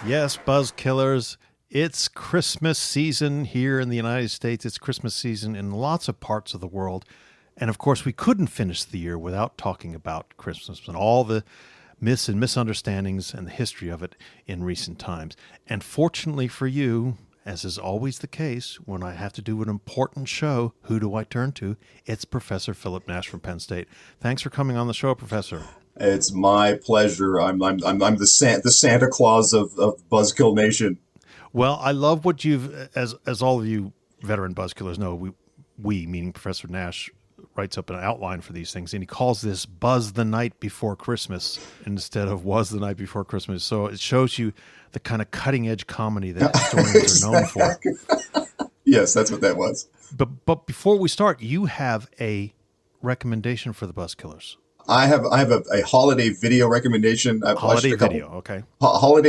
Yes, buzz killers. It's Christmas season here in the United States. It's Christmas season in lots of parts of the world. And of course, we couldn't finish the year without talking about Christmas and all the myths and misunderstandings and the history of it in recent times. And fortunately for you, as is always the case, when I have to do an important show, who do I turn to? It's Professor Philip Nash from Penn State. Thanks for coming on the show, Professor. It's my pleasure. I'm the Santa Claus of Buzzkill Nation. Well, I love what you've, as all of you veteran buzzkillers know, we meaning Professor Nash, writes up an outline for these things, and he calls this Buzz the Night Before Christmas instead of Was the Night Before Christmas. So it shows you the kind of cutting-edge comedy that historians are known for. Yes, that's what that was. But before we start, you have a recommendation for the buzzkillers. I have a holiday video recommendation. Holiday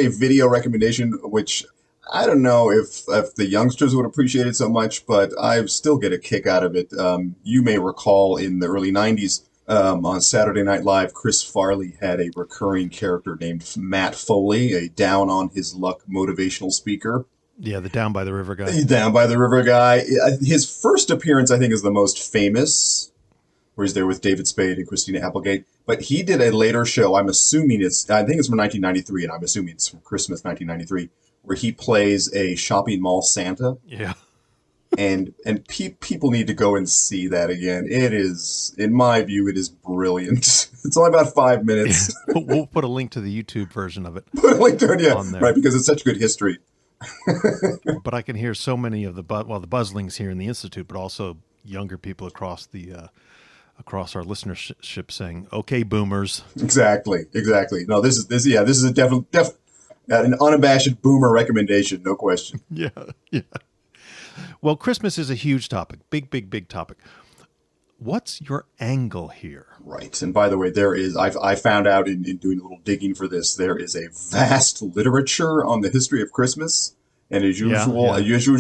video recommendation, which I don't know if the youngsters would appreciate it so much, but I still get a kick out of it. You may recall in the early 90s on Saturday Night Live, Chris Farley had a recurring character named Matt Foley, a down-on-his-luck motivational speaker. Yeah, the Down by the River guy. Down by the River guy. His first appearance, I think, is the most famous, where he's there with David Spade and Christina Applegate. But he did a later show, I think it's from 1993, and I'm assuming it's from Christmas 1993, where he plays a shopping mall Santa. Yeah. and people need to go and see that again. It is, in my view, it is brilliant. It's only about 5 minutes. Yeah. We'll put a link to the YouTube version of it. Put a link to it, yeah, on there. Right, because it's such good history. But I can hear so many of the buzzlings here in the Institute, but also younger people across our listenership saying, "Okay, boomers." Exactly. No, this is a definite an unabashed boomer recommendation, no question. Yeah. Well, Christmas is a huge topic, big topic. What's your angle here? Right, and by the way, I found out in doing a little digging for this, there is a vast literature on the history of Christmas, and as usual,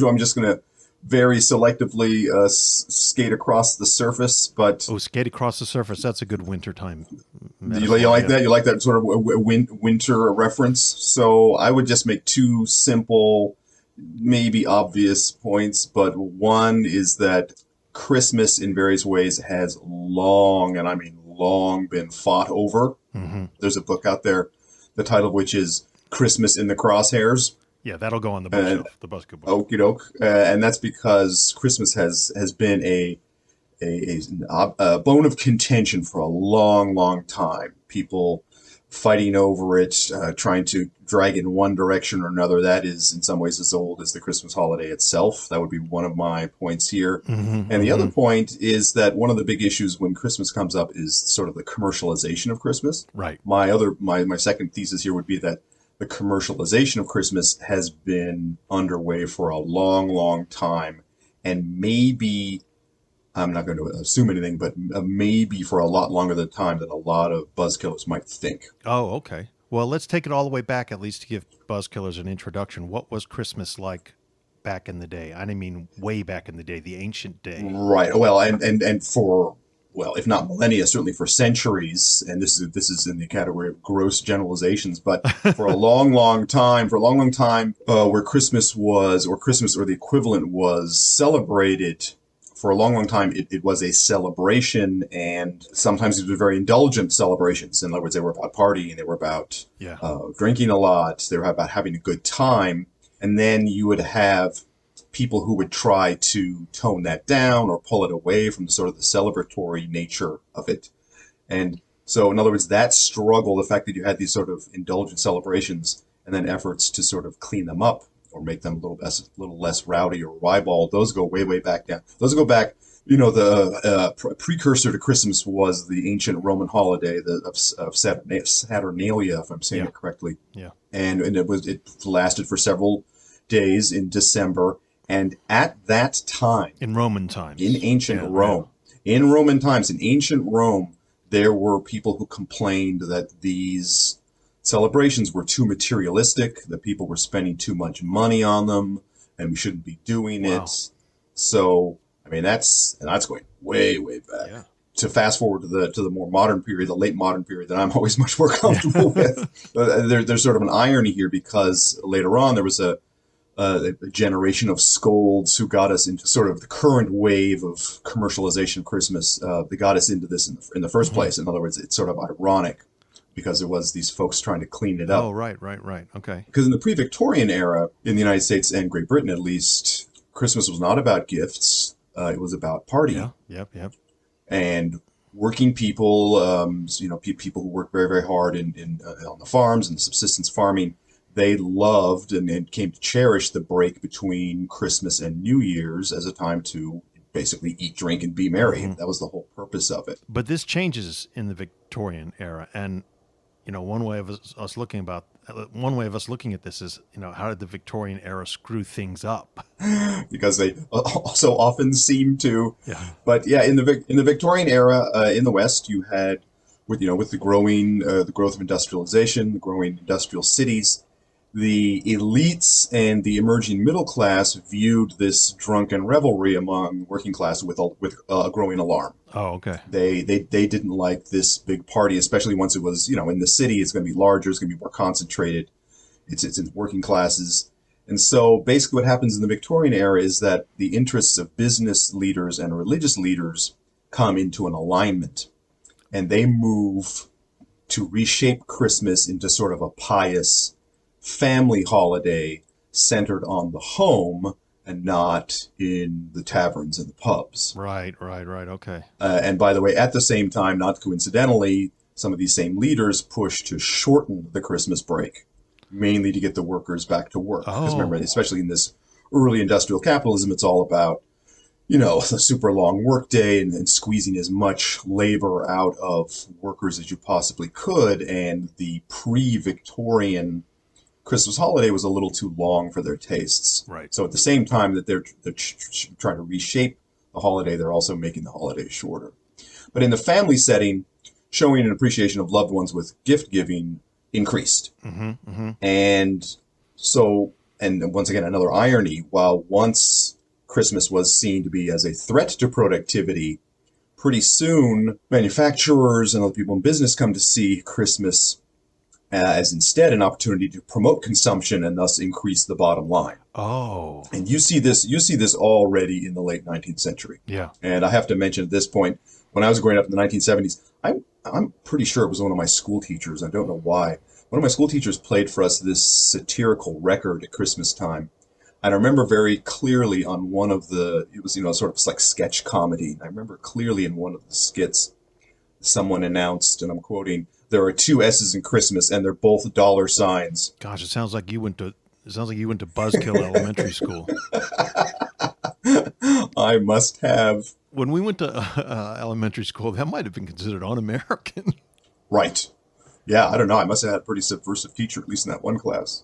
I'm just going to very selectively skate across the surface, but skate across the surface. That's a good wintertime metaphor. You like that? You like that sort of winter reference? So I would just make two simple, maybe obvious points, but one is that Christmas in various ways has long, and I mean long, been fought over. Mm-hmm. There's a book out there, the title of which is Christmas in the Crosshairs. Yeah, that'll go on the bookshelf, the Buzzkill book. Okie doke. And that's because Christmas has been a bone of contention for a long time. People fighting over it, trying to drag it in one direction or another. That is, in some ways, as old as the Christmas holiday itself. That would be one of my points here. Mm-hmm, and the other point is that one of the big issues when Christmas comes up is sort of the commercialization of Christmas. Right. My second thesis here would be that the commercialization of Christmas has been underway for a long time, and maybe, I'm not going to assume anything, but maybe for a lot longer than time than a lot of buzzkillers might think. Oh, okay. Well, let's take it all the way back, at least to give buzzkillers an introduction. What was Christmas like back in the day? I mean, way back in the day, the ancient day. Right. Well, and for, well, if not millennia, certainly for centuries, and this is in the category of gross generalizations, but for a long time, where Christmas was, or the equivalent was celebrated, for a long time, it was a celebration, and sometimes it was very indulgent celebrations. In other words, they were about partying, they were about drinking a lot, they were about having a good time, and then you would have people who would try to tone that down or pull it away from sort of the celebratory nature of it. And so, in other words, that struggle, the fact that you had these sort of indulgent celebrations and then efforts to sort of clean them up or make them a little less rowdy or ribald, those go way back down. Those go back, the precursor to Christmas was the ancient Roman holiday of Saturnalia, if I'm saying it correctly. Yeah. And it lasted for several days in December. And at that time, in Roman times, in ancient Rome, there were people who complained that these celebrations were too materialistic, that people were spending too much money on them, and we shouldn't be doing it. So, I mean, that's going way back. Yeah. to fast forward to the more modern period, the late modern period that I'm always much more comfortable with. There's sort of an irony here because later on there was a generation of scolds who got us into sort of the current wave of commercialization of Christmas. They got us into this in the first place. In other words, it's sort of ironic because there was these folks trying to clean it up. Oh, right. Okay. Because in the pre-Victorian era, in the United States and Great Britain at least, Christmas was not about gifts. It was about partying. Yeah. Yep. And working people, people who work very, very hard on the farms and the subsistence farming, they loved and came to cherish the break between Christmas and New Year's as a time to basically eat, drink, and be merry. Mm-hmm. That was the whole purpose of it. But this changes in the Victorian era, and one way of us looking at this is, how did the Victorian era screw things up? Because they so often seem to. Yeah. But yeah, in the Victorian era, in the West, you had with the growth of industrialization, the growing industrial cities, the elites and the emerging middle class viewed this drunken revelry among working class with a growing alarm. Oh, okay. They didn't like this big party, especially once it was, in the city. It's going to be larger. It's going to be more concentrated. It's in working classes. And so basically what happens in the Victorian era is that the interests of business leaders and religious leaders come into an alignment, and they move to reshape Christmas into sort of a pious family holiday centered on the home and not in the taverns and the pubs. Right. Okay. And by the way, at the same time, not coincidentally, some of these same leaders push to shorten the Christmas break, mainly to get the workers back to work. Because remember, especially in this early industrial capitalism, it's all about, the super long workday and squeezing as much labor out of workers as you possibly could. And the pre-Victorian Christmas holiday was a little too long for their tastes. Right. So at the same time that they're trying to reshape the holiday, they're also making the holiday shorter. But in the family setting, showing an appreciation of loved ones with gift giving increased. Mm-hmm, mm-hmm. And so, and once again, another irony, while once Christmas was seen to be as a threat to productivity, pretty soon manufacturers and other people in business come to see Christmas as instead an opportunity to promote consumption and thus increase the bottom line. Oh. And you see this already in the late 19th century. Yeah. And I have to mention at this point, when I was growing up in the 1970s, I'm pretty sure it was one of my school teachers. I don't know why. One of my school teachers played for us this satirical record at Christmas time. And I remember very clearly on one of it was, sort of like sketch comedy. And I remember clearly in one of the skits, someone announced, and I'm quoting, "There are two S's in Christmas, and they're both dollar signs." Gosh, it sounds like you went to Buzzkill Elementary School. I must have. When we went to elementary school, that might have been considered un-American. Right. Yeah, I don't know. I must have had a pretty subversive teacher, at least in that one class.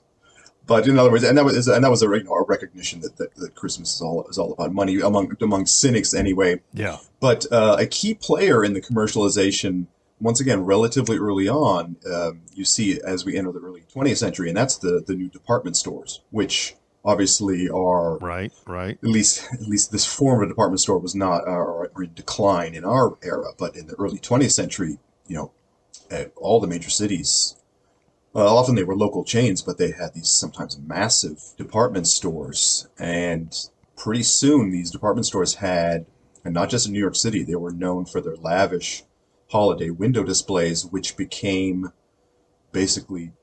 But in other words, and that was a recognition that Christmas is all about money among cynics anyway. Yeah. But a key player in the commercialization, once again, relatively early on, you see as we enter the early 20th century, and that's the new department stores, which obviously are right. At least this form of a department store was not or in decline in our era, but in the early 20th century, at all the major cities. Often they were local chains, but they had these sometimes massive department stores. And pretty soon these department stores had, and not just in New York City, they were known for their lavish holiday window displays, which became basically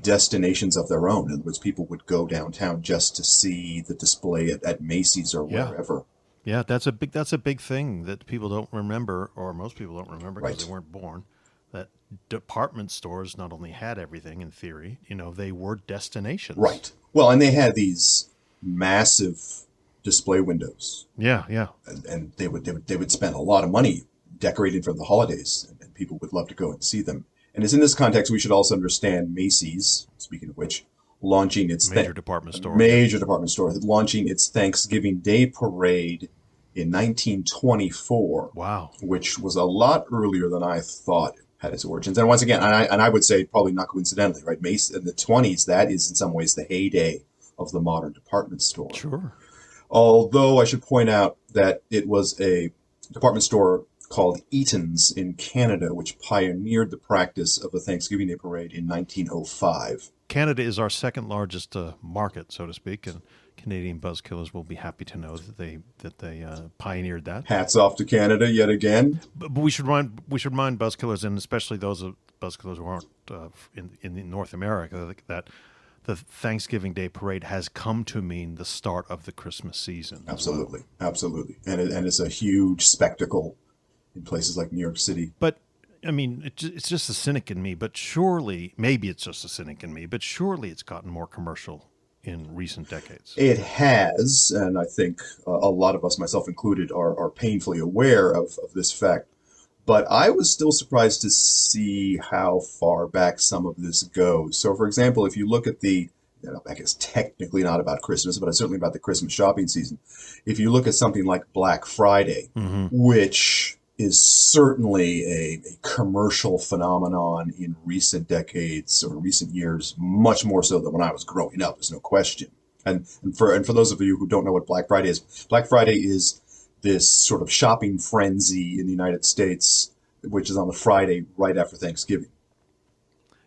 destinations of their own. In other words, people would go downtown just to see the display at Macy's or wherever. Yeah, that's a big thing that people don't remember, or most people don't remember because they weren't born. That department stores not only had everything in theory, they were destinations. Right. Well, and they had these massive display windows. Yeah. And they would spend a lot of money decorating for the holidays, and people would love to go and see them. And it's in this context we should also understand Macy's, speaking of which, launching its major department store, launching its Thanksgiving Day parade in 1924. Wow. Which was a lot earlier than I thought had its origins. And once again, I would say probably not coincidentally, right? Macy's in the 20s, that is in some ways the heyday of the modern department store. Sure. Although I should point out that it was a department store called Eaton's in Canada, which pioneered the practice of a Thanksgiving Day parade in 1905. Canada is our second largest market, so to speak, and Canadian buzzkillers will be happy to know that they pioneered that. Hats off to Canada yet again. But we should remind buzzkillers, and especially those of buzzkillers who aren't in North America, that the Thanksgiving Day parade has come to mean the start of the Christmas season. Absolutely, absolutely, and it's a huge spectacle in places like New York City. But I mean, it's just a cynic in me. But surely, maybe it's just a cynic in me. But surely, it's gotten more commercial in recent decades. It has, and I think a lot of us, myself included, are painfully aware of this fact. But I was still surprised to see how far back some of this goes. So, for example, if you look at I guess technically not about Christmas, but it's certainly about the Christmas shopping season. If you look at something like Black Friday, which is certainly a commercial phenomenon in recent decades or recent years, much more so than when I was growing up, there's no question. And for those of you who don't know what Black Friday is this sort of shopping frenzy in the United States, which is on the Friday right after Thanksgiving.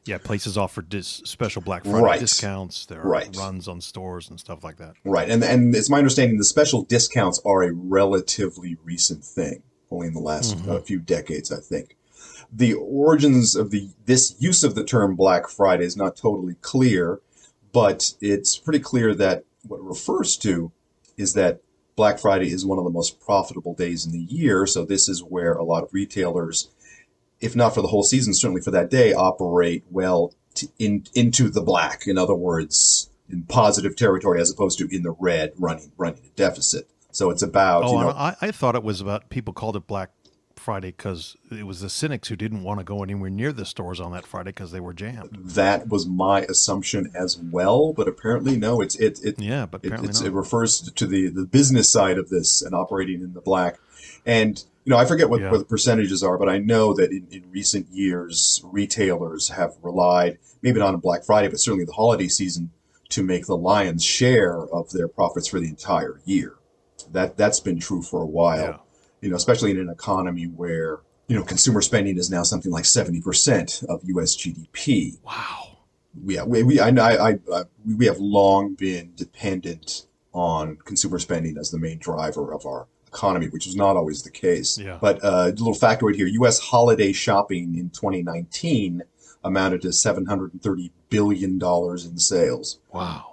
Yeah, places offer special Black Friday discounts. There are Right. runs on stores and stuff like that. Right, and it's my understanding the special discounts are a relatively recent thing, only in the last few decades, I think. The origins of this use of the term Black Friday is not totally clear, but it's pretty clear that what it refers to is that Black Friday is one of the most profitable days in the year, so this is where a lot of retailers, if not for the whole season, certainly for that day, operate well into the black. In other words, in positive territory as opposed to in the red, running a deficit. So it's about. I thought it was about people called it Black Friday because it was the cynics who didn't want to go anywhere near the stores on that Friday because they were jammed. That was my assumption as well, but apparently no. It refers to the business side of this and operating in the black. And I forget what the percentages are, but I know that in recent years, retailers have relied, maybe not on Black Friday, but certainly the holiday season, to make the lion's share of their profits for the entire year. That's been true for a while. Yeah. Especially in an economy where, consumer spending is now something like 70% of U.S. GDP. Wow. Yeah, we have long been dependent on consumer spending as the main driver of our economy, which is not always the case. Yeah. But a little factoid here, U.S. holiday shopping in 2019 amounted to $730 billion in sales. Wow.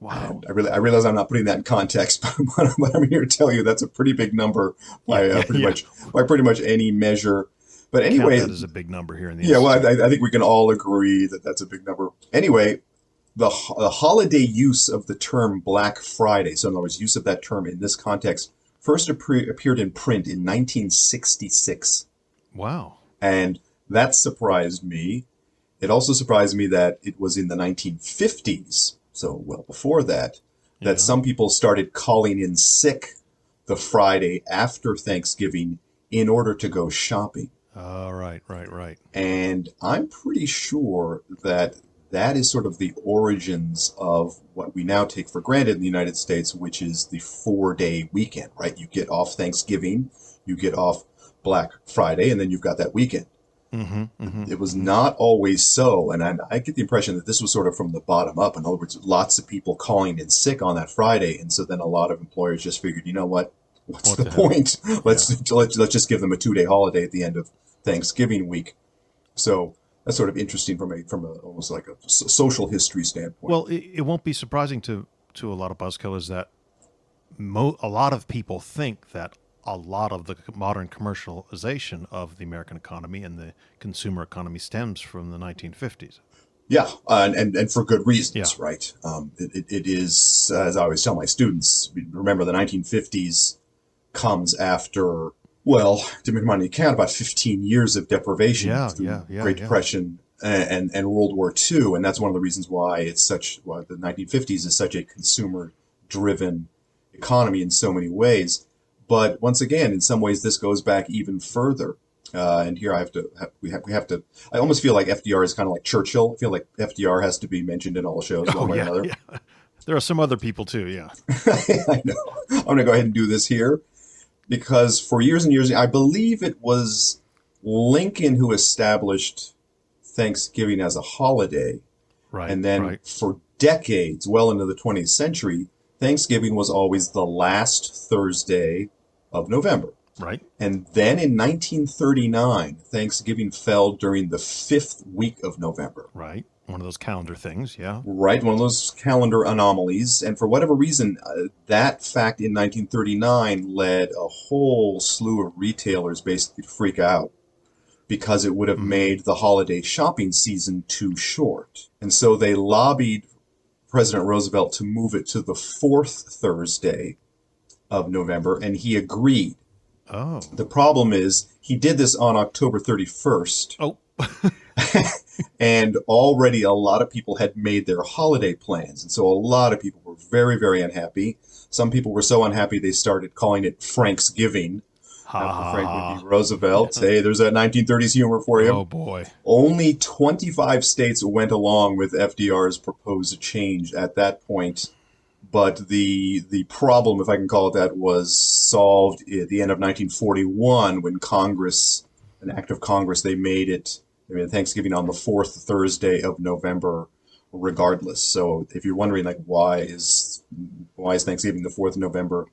And I realize I'm not putting that in context, but I'm here to tell you that's a pretty big number by pretty much any measure. But anyway, that is a big number here in the I think we can all agree that that's a big number. Anyway, the holiday use of the term Black Friday, so in other words, use of that term in this context, first appeared in print in 1966. Wow. And that surprised me. It also surprised me that it was in the 1950s. So well before that some people started calling in sick the Friday after Thanksgiving in order to go shopping. Right. And I'm pretty sure that is sort of the origins of what we now take for granted in the United States, which is the 4-day weekend, right? You get off Thanksgiving, you get off Black Friday, and then you've got that weekend. It was not always so, and I get the impression that this was sort of from the bottom up. In other words, lots of people calling in sick on that Friday, and so then a lot of employers just figured, you know what? What's the point? Let's just give them a 2-day holiday at the end of Thanksgiving week. So that's sort of interesting from a almost like a social history standpoint. Well, it won't be surprising to a lot of buzzkillers that a lot of people think that a lot of the modern commercialization of the American economy and the consumer economy stems from the 1950s. Yeah, and for good reasons, right? It is, as I always tell my students, remember the 1950s comes after, well, to make money count, about 15 years of deprivation through Great Depression and World War II, and that's one of the reasons why the 1950s is such a consumer-driven economy in so many ways. But once again, in some ways, this goes back even further. And here we have to. I almost feel like FDR is kind of like Churchill. I feel like FDR has to be mentioned in all shows one way or another. Yeah. There are some other people too. Yeah. I know. I'm going to go ahead and do this here. because for years and years, I believe it was Lincoln who established Thanksgiving as a holiday. Right. And then Right. for decades, well into the 20th century, Thanksgiving was always the last Thursday of November. Right. And then in 1939, Thanksgiving fell during the 5th week of November. Right. One of those calendar things. Yeah. Right, one of those calendar anomalies. And for whatever reason, that fact in 1939 led a whole slew of retailers basically to freak out because it would have made the holiday shopping season too short. And so they lobbied President Roosevelt to move it to the 4th Thursday of November, and he agreed. Oh. The problem is he did this on October 31st. Oh. And already a lot of people had made their holiday plans. And so a lot of people were very, very unhappy. Some people were so unhappy they started calling it Franksgiving. After Franklin D. Roosevelt. Hey, there's that 1930s humor for you. Oh, boy. Only 25 states went along with FDR's proposed change at that point. But the problem, if I can call it that, was solved at the end of 1941 when Congress, an act of Congress, they made Thanksgiving on the 4th Thursday of November regardless. So if you're wondering, like, why is Thanksgiving the 4th of November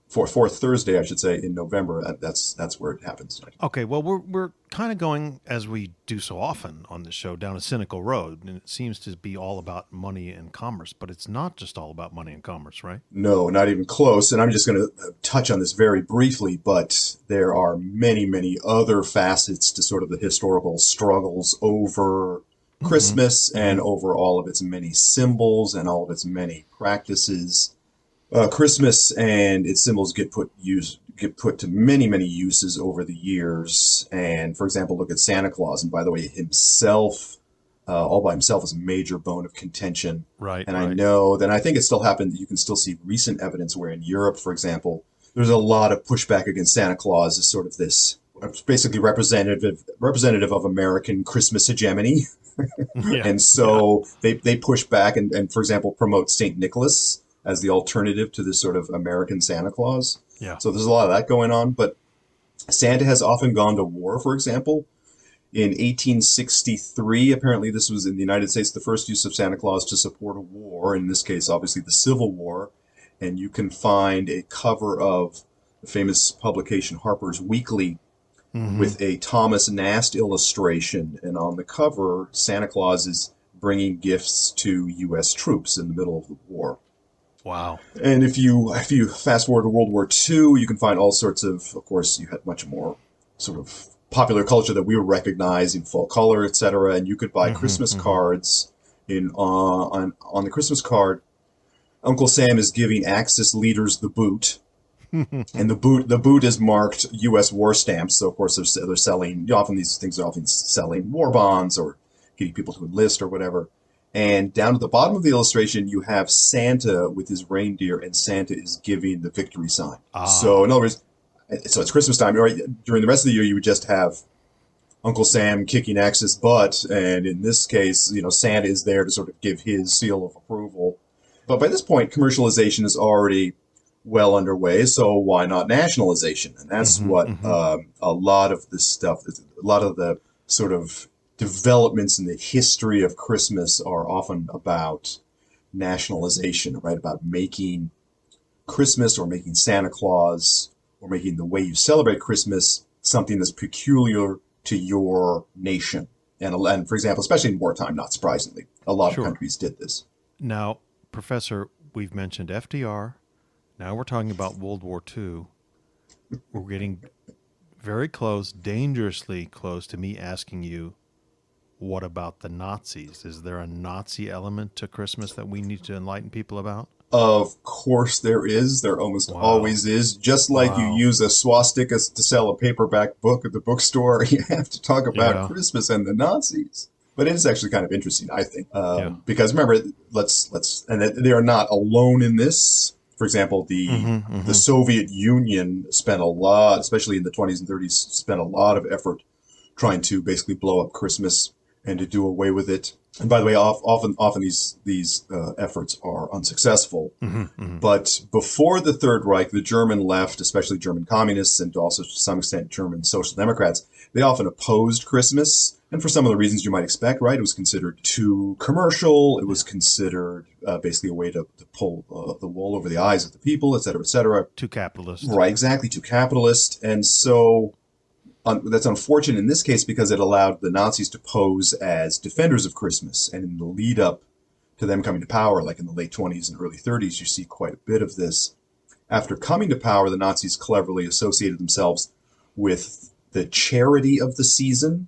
fourth Thursday, I should say, in November, that's where it happens. Okay, well, we're kind of going, as we do so often on this show, down a cynical road, and it seems to be all about money and commerce, but it's not just all about money and commerce, right? No, not even close. And I'm just going to touch on this very briefly, but there are many, many other facets to sort of the historical struggles over Christmas and over all of its many symbols and all of its many practices. Christmas and its symbols get put to many, many uses over the years. And for example, look at Santa Claus. And by the way, himself, all by himself, is a major bone of contention. Right. And right. I know that I think it still happened. You can still see recent evidence where in Europe, for example, there's a lot of pushback against Santa Claus as sort of this basically representative of American Christmas hegemony. Yeah. And so they push back and, for example, promote St. Nicholas as the alternative to this sort of American Santa Claus. Yeah. So there's a lot of that going on. But Santa has often gone to war, for example. In 1863, apparently this was in the United States, the first use of Santa Claus to support a war, in this case, obviously the Civil War. And you can find a cover of the famous publication Harper's Weekly with a Thomas Nast illustration. And on the cover, Santa Claus is bringing gifts to U.S. troops in the middle of the war. Wow. And if you fast forward to World War II, you can find all sorts of course, you had much more sort of popular culture that we would recognize in full color, etc. And you could buy Christmas cards on the Christmas card. Uncle Sam is giving Axis leaders the boot, and the boot is marked U.S. war stamps. So of course they're selling. Often these things are often selling war bonds or getting people to enlist or whatever. And down at the bottom of the illustration, you have Santa with his reindeer, and Santa is giving the victory sign. So in other words, so it's Christmas time. Right? During the rest of the year, you would just have Uncle Sam kicking Axis butt, and in this case, Santa is there to sort of give his seal of approval. But by this point, commercialization is already well underway, so why not nationalization? And that's what a lot of this stuff, a lot of the sort of developments in the history of Christmas are often about nationalization, right? About making Christmas or making Santa Claus or making the way you celebrate Christmas something that's peculiar to your nation. And for example, especially in wartime, not surprisingly, a lot of countries did this. Now, Professor, we've mentioned FDR. Now we're talking about World War II. We're getting very close, dangerously close to me asking you, what about the Nazis? Is there a Nazi element to Christmas that we need to enlighten people about? Of course there is. There almost always is. Just like you use a swastika to sell a paperback book at the bookstore, you have to talk about Christmas and the Nazis. But it is actually kind of interesting, I think, because remember, and they are not alone in this. For example, the Soviet Union spent a lot, especially in the 20s and 30s, spent a lot of effort trying to basically blow up Christmas and to do away with it. And by the way, often these efforts are unsuccessful. But before the Third Reich, the German left, especially German communists and also to some extent German social democrats, they often opposed Christmas. And for some of the reasons you might expect, right? It was considered too commercial. It was considered basically a way to pull the wool over the eyes of the people, et cetera, et cetera. Too capitalist. Right, exactly, too capitalist. And so that's unfortunate in this case because it allowed the Nazis to pose as defenders of Christmas. And in the lead up to them coming to power, like in the late 20s and early 30s, you see quite a bit of this. After coming to power, the Nazis cleverly associated themselves with the charity of the season.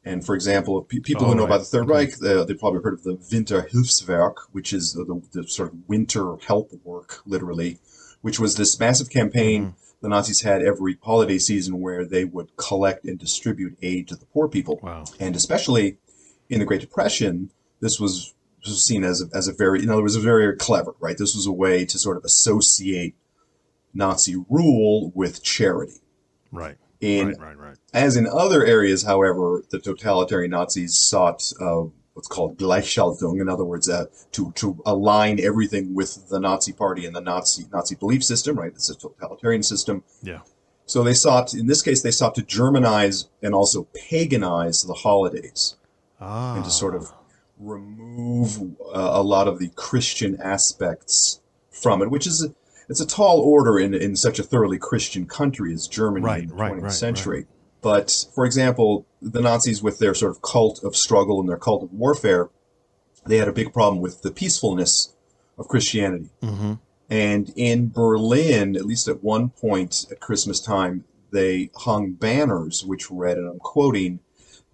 And for example, people who know about the Third Reich, they probably heard of the Winterhilfswerk, which is the sort of winter help work, literally, which was this massive campaign the Nazis had every holiday season where they would collect and distribute aid to the poor people. Wow. And especially in the Great Depression, this was seen as a very, in other words, it was very clever, right? This was a way to sort of associate Nazi rule with charity. Right. Right. As in other areas, however, the totalitarian Nazis sought what's called Gleichschaltung, in other words, to align everything with the Nazi party and the Nazi belief system, right? It's a totalitarian system. Yeah. So in this case, they sought to Germanize and also paganize the holidays and to sort of remove a lot of the Christian aspects from it, which is it's a tall order in such a thoroughly Christian country as Germany in the 20th century. Right. But, for example, the Nazis, with their sort of cult of struggle and their cult of warfare, they had a big problem with the peacefulness of Christianity. And in Berlin, at least at one point at Christmas time, they hung banners which read, and I'm quoting,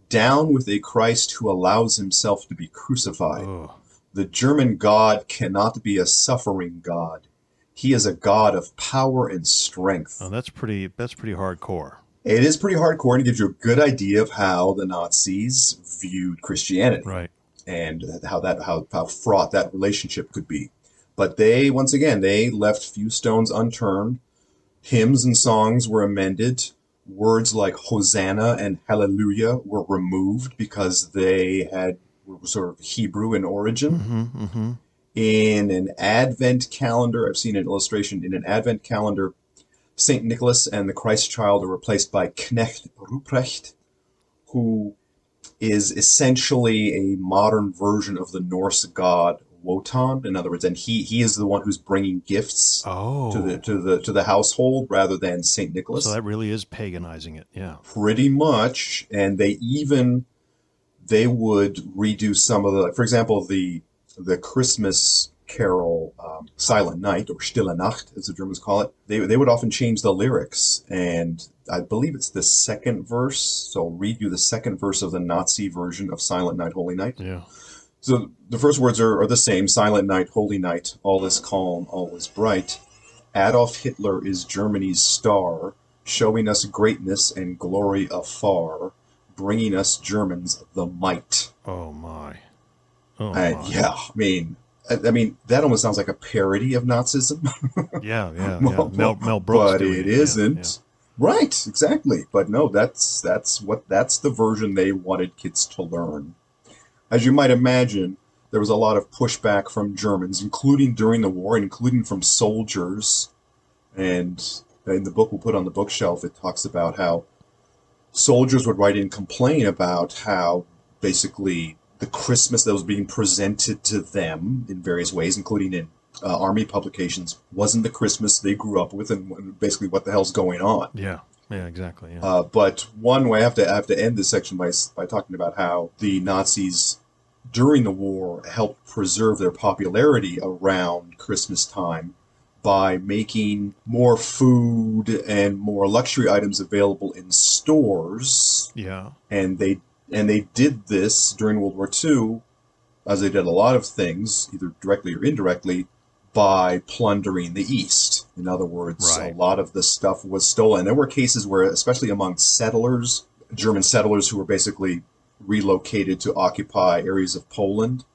"Down with a Christ who allows himself to be crucified. The German God cannot be a suffering God. He is a God of power and strength." Oh, that's pretty hardcore. It is pretty hardcore, and it gives you a good idea of how the Nazis viewed Christianity, right? And how fraught that relationship could be. But they left few stones unturned. Hymns and songs were amended. Words like Hosanna and Hallelujah were removed because they were sort of Hebrew in origin. In an Advent calendar, I've seen an illustration in an Advent calendar, St. Nicholas and the Christ child are replaced by Knecht Ruprecht, who is essentially a modern version of the Norse god Wotan. In other words, and he is the one who's bringing gifts to the household rather than St. Nicholas. So that really is paganizing it, yeah. Pretty much, and they would redo some of the, for example, the Christmas carol Silent Night, or Stille Nacht as the Germans call it. They would often change the lyrics, and I believe it's the second verse, so I'll read you the second verse of the Nazi version of Silent Night, Holy Night. Yeah. So the first words are the same: Silent Night, Holy Night, all is calm, all is bright. Adolf Hitler is Germany's star, showing us greatness and glory afar, bringing us Germans the might. Oh my. Yeah, I mean, that almost sounds like a parody of Nazism. yeah. Mel Brooks, but it isn't. Yeah. Right, exactly. But no, that's the version they wanted kids to learn. As you might imagine, there was a lot of pushback from Germans, including during the war, including from soldiers. And in the book we'll put on the bookshelf, it talks about how soldiers would write and complain about how basically the Christmas that was being presented to them in various ways, including in army publications, wasn't the Christmas they grew up with, and basically what the hell's going on. Yeah, exactly. Yeah. But one way I have to end this section by talking about how the Nazis during the war helped preserve their popularity around Christmas time by making more food and more luxury items available in stores. Yeah. And they did this during World War II, as they did a lot of things, either directly or indirectly, by plundering the East. In other words, A lot of the stuff was stolen. There were cases where, especially among settlers, German settlers who were basically relocated to occupy areas of Poland,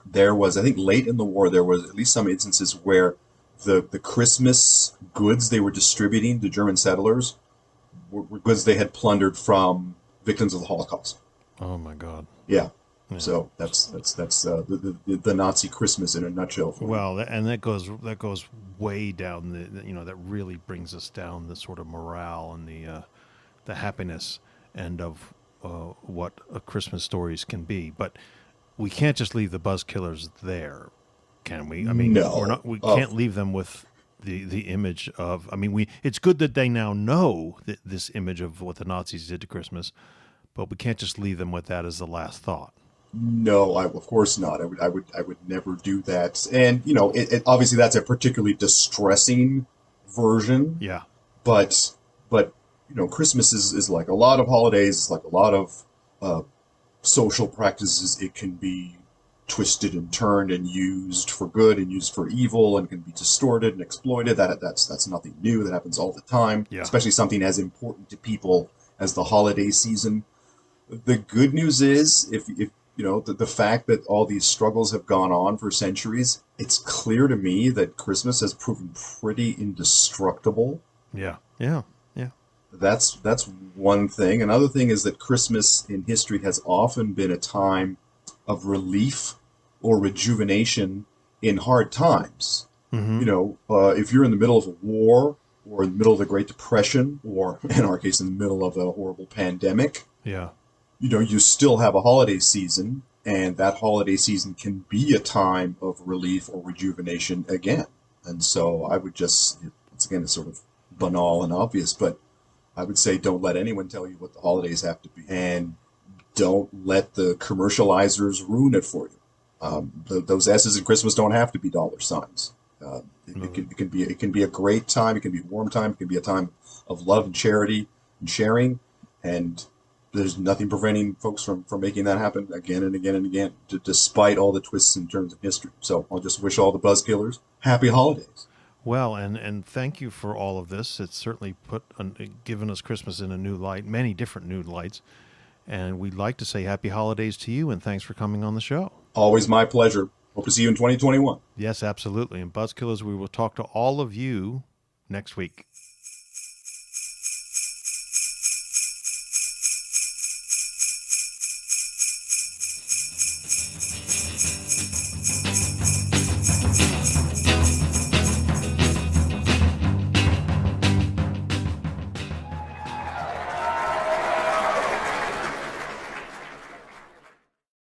there was, I think late in the war, there was at least some instances where the Christmas goods they were distributing to German settlers were goods they had plundered from victims of the Holocaust. Oh my God. Yeah. Yeah. So that's the Nazi Christmas in a nutshell. For Well, and that goes way down that really brings us down the sort of morale and the happiness end of what a Christmas stories can be. But we can't just leave the buzz killers there, can we? I mean, no, we can't leave them with the image of. I mean, it's good that they now know this image of what the Nazis did to Christmas, but we can't just leave them with that as the last thought. no, of course not. I would never do that. And obviously that's a particularly distressing version. Yeah. But Christmas is like a lot of holidays. It's like a lot of uh, social practices. It can be twisted and turned and used for good and used for evil, and can be distorted and exploited. That's nothing new. That happens all the time. Yeah. Especially something as important to people as the holiday season. The good news is, if the fact that all these struggles have gone on for centuries, it's clear to me that Christmas has proven pretty indestructible. Yeah. Yeah. Yeah. That's one thing. Another thing is that Christmas in history has often been a time of relief or rejuvenation in hard times. Mm-hmm. If you're in the middle of a war, or in the middle of the Great Depression, or in our case, in the middle of a horrible pandemic, Yeah. you still have a holiday season, and that holiday season can be a time of relief or rejuvenation again. And so I would just, once again, it's sort of banal and obvious, but I would say don't let anyone tell you what the holidays have to be, and don't let the commercializers ruin it for you. Those S's in Christmas don't have to be dollar signs. It can be a great time. It can be a warm time. It can be a time of love and charity and sharing, and there's nothing preventing folks from making that happen again and again and again, despite all the twists and turns in history. So I'll just wish all the buzzkillers happy holidays. Well, and thank you for all of this. It's certainly given us Christmas in a new light, many different new lights. And we'd like to say happy holidays to you, and thanks for coming on the show. Always my pleasure. Hope to see you in 2021. Yes, absolutely. And Buzzkillers, we will talk to all of you next week.